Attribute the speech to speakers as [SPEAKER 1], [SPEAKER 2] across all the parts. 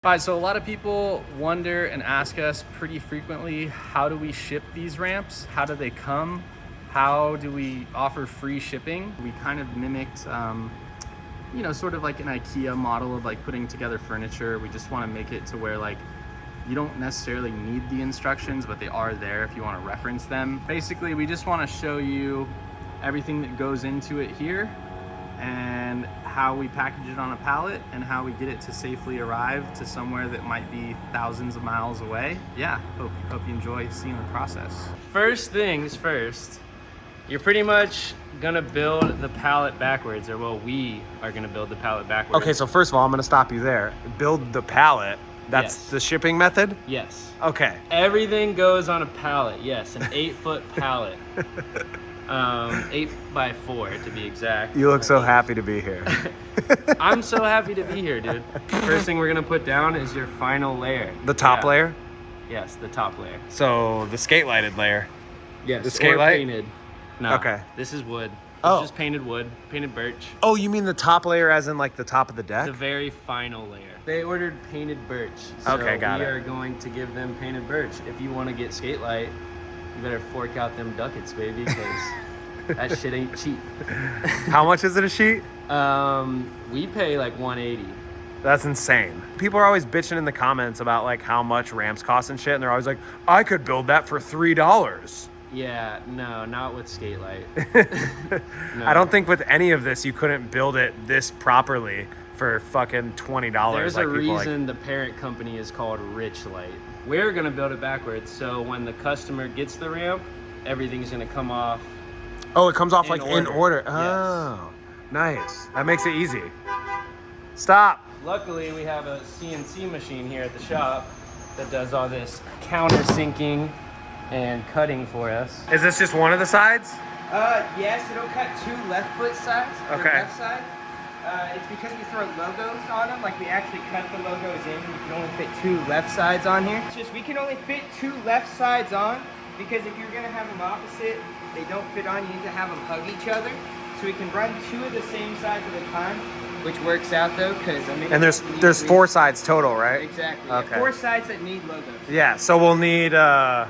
[SPEAKER 1] All right, so a lot of people wonder and ask us pretty frequently, how do we ship these ramps? How do they come? How do we offer free shipping? We kind of mimicked, sort of like an IKEA model of like putting together furniture. We just want to make it to where like you don't necessarily need the instructions, but they are there if you want to reference them. Basically, we just want to show you everything that goes into it here and how we package it on a pallet and how we get it to safely arrive to somewhere that might be thousands of miles away. Yeah, hope you enjoy seeing the process. First things first, you're pretty much gonna build the pallet backwards, or well, we are gonna build the pallet backwards.
[SPEAKER 2] Okay, so first of all, I'm gonna stop you there. Build the pallet. That's
[SPEAKER 1] Yes.
[SPEAKER 2] the shipping method?
[SPEAKER 1] Yes.
[SPEAKER 2] Okay.
[SPEAKER 1] Everything goes on a pallet, yes, an 8-foot pallet. 8 by 4 to be exact.
[SPEAKER 2] You look so happy to be here.
[SPEAKER 1] I'm so happy to be here, dude. First thing we're gonna put down is your final layer.
[SPEAKER 2] The top layer?
[SPEAKER 1] Yes, the top layer.
[SPEAKER 2] So the skate lighted layer.
[SPEAKER 1] Yes,
[SPEAKER 2] The skate
[SPEAKER 1] or
[SPEAKER 2] light?
[SPEAKER 1] painted. No,
[SPEAKER 2] Okay.
[SPEAKER 1] This is wood.
[SPEAKER 2] Oh.
[SPEAKER 1] It's just painted wood, painted birch.
[SPEAKER 2] Oh, you mean the top layer as in like the top of the deck?
[SPEAKER 1] The very final layer. They ordered painted birch. So
[SPEAKER 2] Okay, got it.
[SPEAKER 1] we are going to give them painted birch. If you want to get skate light, you better fork out them ducats, baby, because that shit ain't cheap.
[SPEAKER 2] How much is it a sheet?
[SPEAKER 1] We pay like $180.
[SPEAKER 2] That's insane. People are always bitching in the comments about like how much ramps cost and shit, and they're always like, I could build that for $3.
[SPEAKER 1] Yeah, no, not with skate light. No.
[SPEAKER 2] I don't think with any of this you couldn't build it this properly for fucking $20.
[SPEAKER 1] There's
[SPEAKER 2] like
[SPEAKER 1] a
[SPEAKER 2] people
[SPEAKER 1] reason the parent company is called Rich Light. We're gonna build it backwards, so when the customer gets the ramp, everything's gonna come off.
[SPEAKER 2] Oh, it comes off
[SPEAKER 1] in
[SPEAKER 2] like in order.
[SPEAKER 1] Yes.
[SPEAKER 2] Oh, nice. That makes it easy. Stop.
[SPEAKER 1] Luckily, we have a CNC machine here at the shop that does all this countersinking and cutting for us.
[SPEAKER 2] Is this just one of the sides?
[SPEAKER 3] Yes, it'll cut 2 left foot sides, or
[SPEAKER 2] Okay.
[SPEAKER 3] left side. It's because we throw logos on them, like we actually cut the logos in. We can only fit 2 left sides on here. It's just we can only fit 2 left sides on because if you're gonna have them opposite, they don't fit on. You need to have them hug each other. So we can run 2 of the same sides at a time, which works out though, because I mean.
[SPEAKER 2] And there's 4 sides total, right?
[SPEAKER 3] Exactly.
[SPEAKER 2] Okay.
[SPEAKER 3] Yeah, 4 sides that need logos.
[SPEAKER 2] Yeah. So we'll need
[SPEAKER 3] 2
[SPEAKER 2] of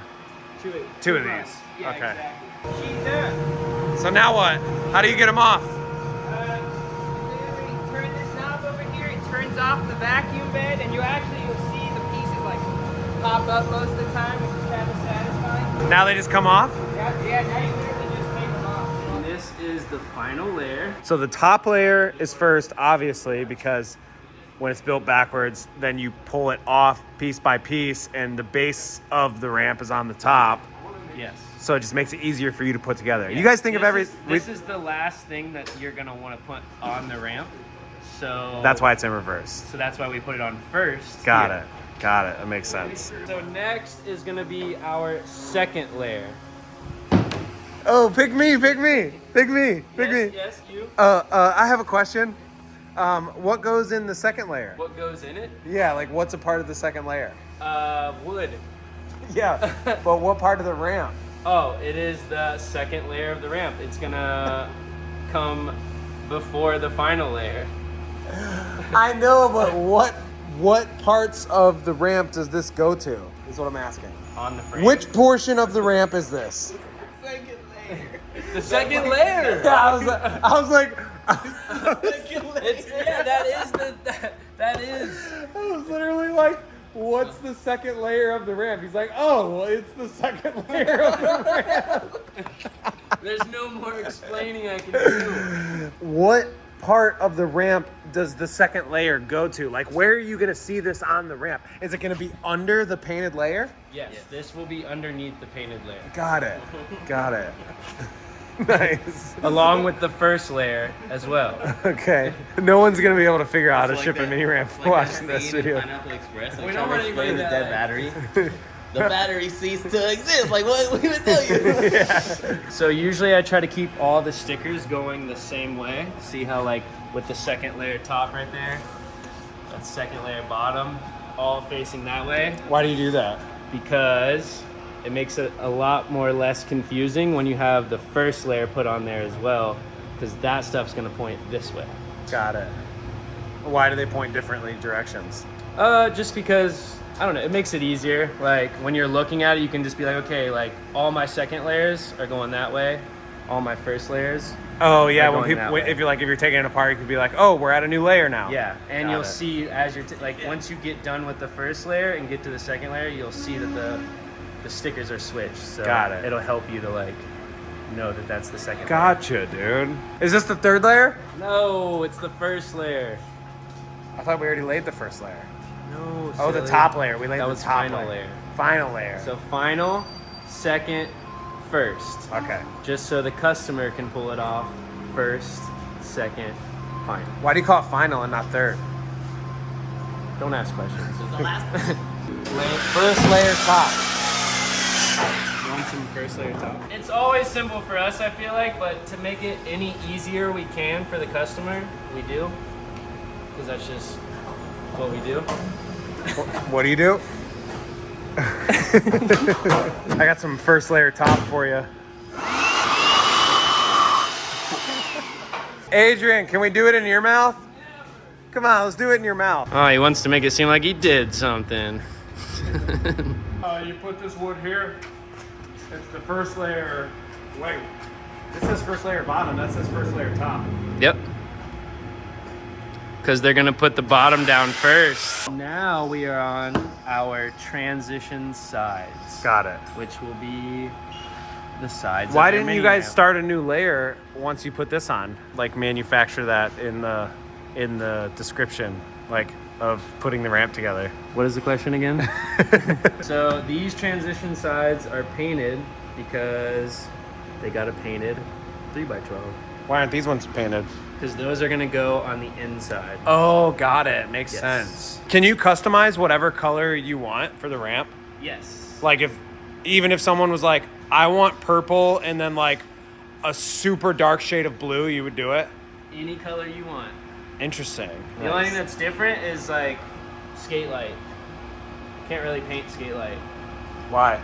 [SPEAKER 3] runs.
[SPEAKER 2] these.
[SPEAKER 3] Yeah,
[SPEAKER 2] Okay.
[SPEAKER 3] exactly. She's done.
[SPEAKER 2] So now what? How do you get them off?
[SPEAKER 3] Literally turn this knob over here, it turns off the vacuum bed, and you'll see the pieces like pop up most of the time, which is kind of satisfying.
[SPEAKER 2] Now they just come off?
[SPEAKER 3] Yeah, now you literally just take them off.
[SPEAKER 1] And this is the final layer.
[SPEAKER 2] So the top layer is first, obviously, because when it's built backwards, then you pull it off piece by piece, and the base of the ramp is on the top.
[SPEAKER 1] Yes.
[SPEAKER 2] So it just makes it easier for you to put together. You guys think of every...
[SPEAKER 1] This is the last thing that you're gonna want to put on the ramp. So
[SPEAKER 2] That's why it's in reverse.
[SPEAKER 1] So that's why we put it on first.
[SPEAKER 2] Got
[SPEAKER 1] here.
[SPEAKER 2] it. Got it. That makes sense.
[SPEAKER 1] So next is gonna be our second layer.
[SPEAKER 2] Oh, pick me, pick me, pick me, pick me.
[SPEAKER 1] Yes, you.
[SPEAKER 2] I have a question. What goes in the second layer?
[SPEAKER 1] What goes in it?
[SPEAKER 2] Yeah, like what's a part of the second layer?
[SPEAKER 1] Wood.
[SPEAKER 2] Yeah, but what part of the ramp?
[SPEAKER 1] Oh, it is the second layer of the ramp. It's gonna come before the final layer.
[SPEAKER 2] I know, but what parts of the ramp does this go to? Is what I'm asking.
[SPEAKER 1] On the frame.
[SPEAKER 2] Which portion of the ramp is this?
[SPEAKER 3] Second layer.
[SPEAKER 1] The second layer.
[SPEAKER 2] Yeah, I was like,
[SPEAKER 1] That is.
[SPEAKER 2] I was literally like, what's the second layer of the ramp? He's like, oh, well, it's the second layer of the ramp.
[SPEAKER 1] There's no more explaining I can do.
[SPEAKER 2] What part of the ramp does the second layer go to? Like, where are you going to see this on the ramp? Is it going to be under the painted layer?
[SPEAKER 1] Yes, this will be underneath the painted layer.
[SPEAKER 2] Got it. Got it. Nice.
[SPEAKER 1] Along with the first layer as well.
[SPEAKER 2] Okay. No one's going to be able to figure out how to
[SPEAKER 4] It's
[SPEAKER 2] ship
[SPEAKER 4] like
[SPEAKER 2] a
[SPEAKER 4] that-
[SPEAKER 2] mini ramp
[SPEAKER 4] it's like
[SPEAKER 2] watching
[SPEAKER 4] that
[SPEAKER 2] this
[SPEAKER 4] scene in
[SPEAKER 2] video.
[SPEAKER 4] Pineapple Express.
[SPEAKER 1] We
[SPEAKER 4] Like
[SPEAKER 1] don't
[SPEAKER 4] trying
[SPEAKER 1] want
[SPEAKER 4] to explain the
[SPEAKER 1] anybody
[SPEAKER 4] dead
[SPEAKER 1] that-
[SPEAKER 4] battery. The battery ceased to exist. Like, what we would tell you?
[SPEAKER 1] So usually I try to keep all the stickers going the same way. See how like with the second layer top right there, that second layer bottom, all facing that way.
[SPEAKER 2] Why do you do that?
[SPEAKER 1] Because it makes it a lot more less confusing when you have the first layer put on there as well, because that stuff's gonna point this way.
[SPEAKER 2] Got it. Why do they point differently directions?
[SPEAKER 1] Just because, I don't know, it makes it easier. Like when you're looking at it, you can just be like, okay, like all my second layers are going that way. All my first layers.
[SPEAKER 2] Oh yeah,
[SPEAKER 1] They're
[SPEAKER 2] when
[SPEAKER 1] going
[SPEAKER 2] people,
[SPEAKER 1] that way.
[SPEAKER 2] if you're taking it apart, you could be like, oh, we're at a new layer now.
[SPEAKER 1] Yeah, and
[SPEAKER 2] Got
[SPEAKER 1] you'll
[SPEAKER 2] it.
[SPEAKER 1] see as you're, like once you get done with the first layer and get to the second layer, you'll see that the stickers are switched. So
[SPEAKER 2] Got it.
[SPEAKER 1] It'll help you to like know that that's the second layer.
[SPEAKER 2] Gotcha, dude. Is this the third layer?
[SPEAKER 1] No, it's the first layer.
[SPEAKER 2] I thought we already laid the first layer.
[SPEAKER 1] No,
[SPEAKER 2] Oh, the
[SPEAKER 1] silly.
[SPEAKER 2] top layer. We laid
[SPEAKER 1] That
[SPEAKER 2] the
[SPEAKER 1] was
[SPEAKER 2] top
[SPEAKER 1] final layer.
[SPEAKER 2] Final layer.
[SPEAKER 1] So final, second, first.
[SPEAKER 2] Okay.
[SPEAKER 1] Just so the customer can pull it off. First, second, final.
[SPEAKER 2] Why do you call it final and not third?
[SPEAKER 1] Don't ask questions.
[SPEAKER 4] The last
[SPEAKER 2] First layer top.
[SPEAKER 1] You want some first layer top? It's always simple for us, I feel like, but to make it any easier we can for the customer, we do. Because that's just what we do.
[SPEAKER 2] What do you do? I got some first layer top for you. Adrian, can we do it in your mouth? Come on, let's do it in your mouth.
[SPEAKER 1] Oh, he wants to make it seem like he did something.
[SPEAKER 2] You put this wood here. It's the first layer. Wait, this says first layer bottom. That says first layer top.
[SPEAKER 1] Yep. Because they're gonna put the bottom down first. Now we are on our transition sides.
[SPEAKER 2] Got it.
[SPEAKER 1] Which will be the sides.
[SPEAKER 2] Why
[SPEAKER 1] of their
[SPEAKER 2] didn't you
[SPEAKER 1] mini
[SPEAKER 2] guys
[SPEAKER 1] ramp.
[SPEAKER 2] start a new layer once you put this on? Like manufacture that in the description, like of putting the ramp together.
[SPEAKER 1] What is the question again? So these transition sides are painted because they got a painted 3x12.
[SPEAKER 2] Why aren't these ones painted?
[SPEAKER 1] Because those are gonna go on the inside.
[SPEAKER 2] Oh, got it. Makes
[SPEAKER 1] Yes.
[SPEAKER 2] sense. Can you customize whatever color you want for the ramp?
[SPEAKER 1] Yes.
[SPEAKER 2] Like even if someone was like, I want purple and then like a super dark shade of blue, you would do it?
[SPEAKER 1] Any color you want.
[SPEAKER 2] Interesting.
[SPEAKER 1] The only thing that's different is like skate light. Can't really paint skate light.
[SPEAKER 2] Why?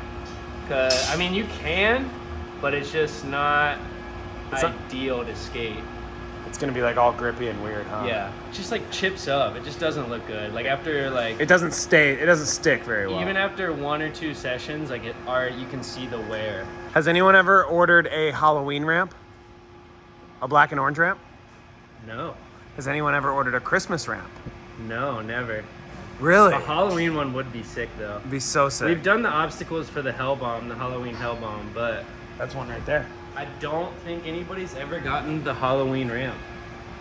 [SPEAKER 1] Cause I mean you can, but it's just not
[SPEAKER 2] It's not-
[SPEAKER 1] ideal to skate.
[SPEAKER 2] It's gonna be like all grippy and weird, huh?
[SPEAKER 1] Yeah. It just like chips up. It just doesn't look good. Like after like
[SPEAKER 2] It doesn't stick very well.
[SPEAKER 1] even after 1 or 2 sessions, like you can see the wear.
[SPEAKER 2] Has anyone ever ordered a Halloween ramp? A black and orange ramp?
[SPEAKER 1] No.
[SPEAKER 2] Has anyone ever ordered a Christmas ramp?
[SPEAKER 1] No, never.
[SPEAKER 2] Really?
[SPEAKER 1] A Halloween one would be sick though.
[SPEAKER 2] It'd be so sick.
[SPEAKER 1] We've done the obstacles for the Hell Bomb, the Halloween Hell Bomb, but
[SPEAKER 2] That's one right there.
[SPEAKER 1] I don't think anybody's ever gotten the Halloween ramp.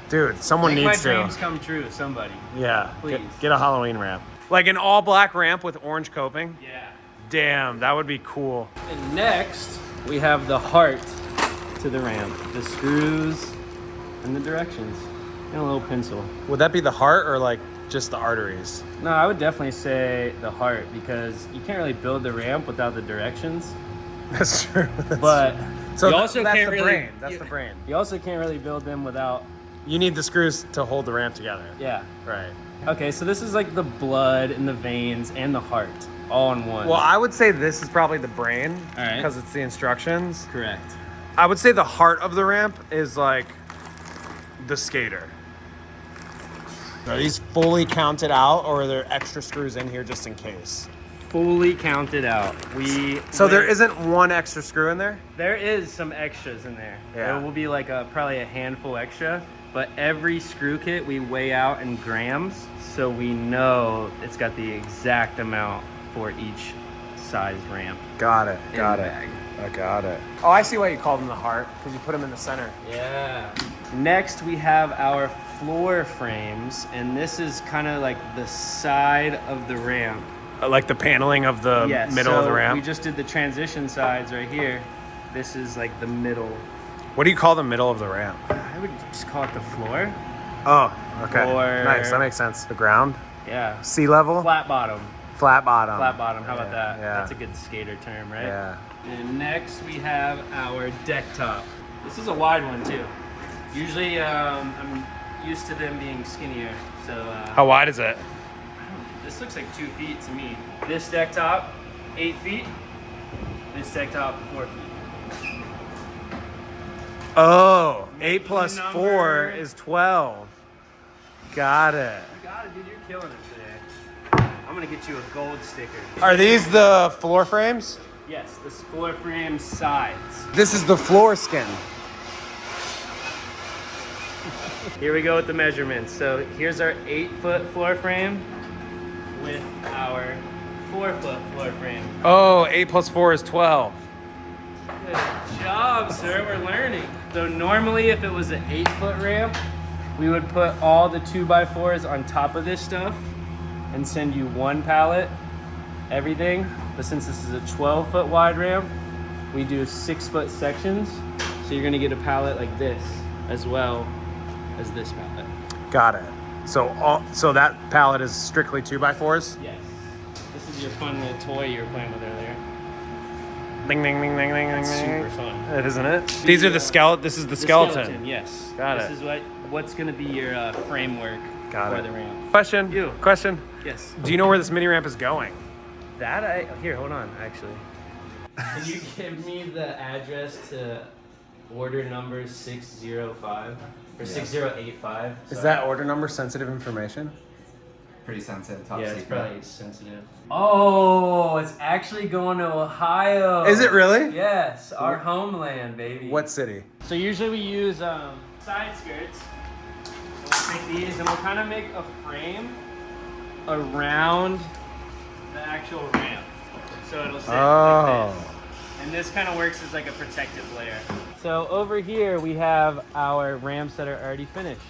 [SPEAKER 2] Dude, someone
[SPEAKER 1] Make
[SPEAKER 2] needs
[SPEAKER 1] my
[SPEAKER 2] to.
[SPEAKER 1] dreams come true, somebody.
[SPEAKER 2] Yeah,
[SPEAKER 1] Please.
[SPEAKER 2] get a Halloween ramp. Like an all black ramp with orange coping?
[SPEAKER 1] Yeah.
[SPEAKER 2] Damn, that would be cool.
[SPEAKER 1] And next, we have the heart to the ramp. The screws and the directions. And a little pencil.
[SPEAKER 2] Would that be the heart or like just the arteries?
[SPEAKER 1] No, I would definitely say the heart because you can't really build the ramp without the directions.
[SPEAKER 2] That's true.
[SPEAKER 1] But
[SPEAKER 2] So
[SPEAKER 1] you also
[SPEAKER 2] that's
[SPEAKER 1] can't
[SPEAKER 2] the
[SPEAKER 1] really,
[SPEAKER 2] brain. That's the brain.
[SPEAKER 1] You also can't really build them without.
[SPEAKER 2] You need the screws to hold the ramp together.
[SPEAKER 1] Yeah.
[SPEAKER 2] Right.
[SPEAKER 1] Okay, so this is like the blood and the veins and the heart all in one.
[SPEAKER 2] Well, I would say this is probably the brain
[SPEAKER 1] All right.
[SPEAKER 2] because it's the instructions.
[SPEAKER 1] Correct.
[SPEAKER 2] I would say the heart of the ramp is like the skater. Are these fully counted out or are there extra screws in here just in case?
[SPEAKER 1] Fully counted out.
[SPEAKER 2] So there isn't one extra screw in there?
[SPEAKER 1] There is some extras in there.
[SPEAKER 2] Yeah.
[SPEAKER 1] There will be like probably a handful extra, but every screw kit we weigh out in grams, so we know it's got the exact amount for each size ramp.
[SPEAKER 2] Got it.
[SPEAKER 1] in
[SPEAKER 2] Got
[SPEAKER 1] the
[SPEAKER 2] it.
[SPEAKER 1] bag.
[SPEAKER 2] I got it. Oh, I see why you called them the heart because you put them in the center.
[SPEAKER 1] Yeah. Next, we have our floor frames, and this is kind of like the side of the ramp.
[SPEAKER 2] Like the paneling of the middle of the ramp.
[SPEAKER 1] We just did the transition sides right here. This is like the middle.
[SPEAKER 2] What do you call the middle of the ramp?
[SPEAKER 1] I would just call it the floor.
[SPEAKER 2] Oh, okay.
[SPEAKER 1] Floor.
[SPEAKER 2] Nice. That makes sense. The ground?
[SPEAKER 1] Yeah.
[SPEAKER 2] Sea level?
[SPEAKER 1] Flat bottom.
[SPEAKER 2] Flat bottom.
[SPEAKER 1] Flat bottom. How about
[SPEAKER 2] Yeah,
[SPEAKER 1] that?
[SPEAKER 2] yeah.
[SPEAKER 1] That's a good skater term, right?
[SPEAKER 2] Yeah.
[SPEAKER 1] And next we have our deck top. This is a wide one too. Usually I'm used to them being skinnier. So
[SPEAKER 2] How wide is it?
[SPEAKER 1] this looks like 2 feet to me. This deck top, 8 feet. This deck top, 4 feet.
[SPEAKER 2] Oh, 8 plus
[SPEAKER 1] Number.
[SPEAKER 2] 4 is 12. Got it.
[SPEAKER 3] You got it, dude. You're killing it today. I'm gonna get you a gold sticker.
[SPEAKER 2] Are these the floor frames?
[SPEAKER 3] Yes, the floor frame sides.
[SPEAKER 2] This is the floor skin.
[SPEAKER 3] Here we go with the measurements. So here's our 8-foot floor frame with our 4-foot floor frame.
[SPEAKER 2] Oh, 8 plus 4 is 12.
[SPEAKER 3] Good job, sir. We're learning. So normally if it was an 8-foot ramp, we would put all the 2x4s on top of this stuff and send you one pallet, everything. But since this is a 12-foot wide ramp, we do 6-foot sections. So you're gonna get a pallet like this as well as this pallet.
[SPEAKER 2] Got it. So that pallet is strictly 2x4s?
[SPEAKER 3] Yes. This is your fun little toy you were playing with earlier.
[SPEAKER 2] Ding, ding, ding, ding, ding,
[SPEAKER 3] It's
[SPEAKER 2] ding,
[SPEAKER 3] super fun.
[SPEAKER 2] It isn't it? These are the skeleton. This is the skeleton.
[SPEAKER 3] Yes.
[SPEAKER 2] Got
[SPEAKER 3] This
[SPEAKER 2] it.
[SPEAKER 3] is what's gonna be your framework for the ramp.
[SPEAKER 2] Question.
[SPEAKER 3] You.
[SPEAKER 2] Question.
[SPEAKER 3] Yes.
[SPEAKER 2] Do you know where this mini ramp is going?
[SPEAKER 3] Here, hold on, actually. Can you give me the address to order number 605 or 6085?
[SPEAKER 2] Is that order number sensitive information?
[SPEAKER 5] Pretty sensitive, top
[SPEAKER 3] Yeah, it's
[SPEAKER 5] secret.
[SPEAKER 3] probably sensitive. Oh, it's actually going to Ohio.
[SPEAKER 2] Is it really?
[SPEAKER 3] Yes, our homeland, baby.
[SPEAKER 2] What city?
[SPEAKER 3] So usually we use side skirts. And we'll take these and we'll kind of make a frame around the actual ramp. So it'll sit like this. And this kind of works as like a protective layer. So over here we have our ramps that are already finished.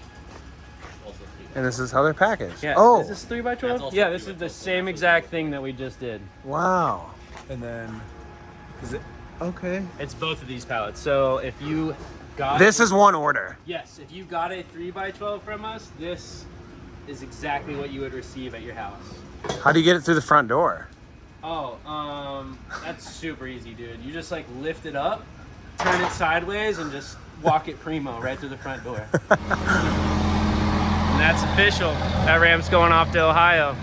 [SPEAKER 2] And this is how they're packaged.
[SPEAKER 3] Yeah.
[SPEAKER 2] Oh.
[SPEAKER 3] Is this 3x12?
[SPEAKER 4] also
[SPEAKER 3] Yeah, this is the same exact thing that we just did.
[SPEAKER 2] Wow. And then, is it okay?
[SPEAKER 3] It's both of these pallets. So if you got
[SPEAKER 2] This is one order.
[SPEAKER 3] Yes, if you got a 3x12 from us, this is exactly what you would receive at your house.
[SPEAKER 2] How do you get it through the front door?
[SPEAKER 3] Oh, that's super easy, dude. You just like lift it up, turn it sideways, and just walk it primo right through the front door. And that's official. That ramp's going off to Ohio.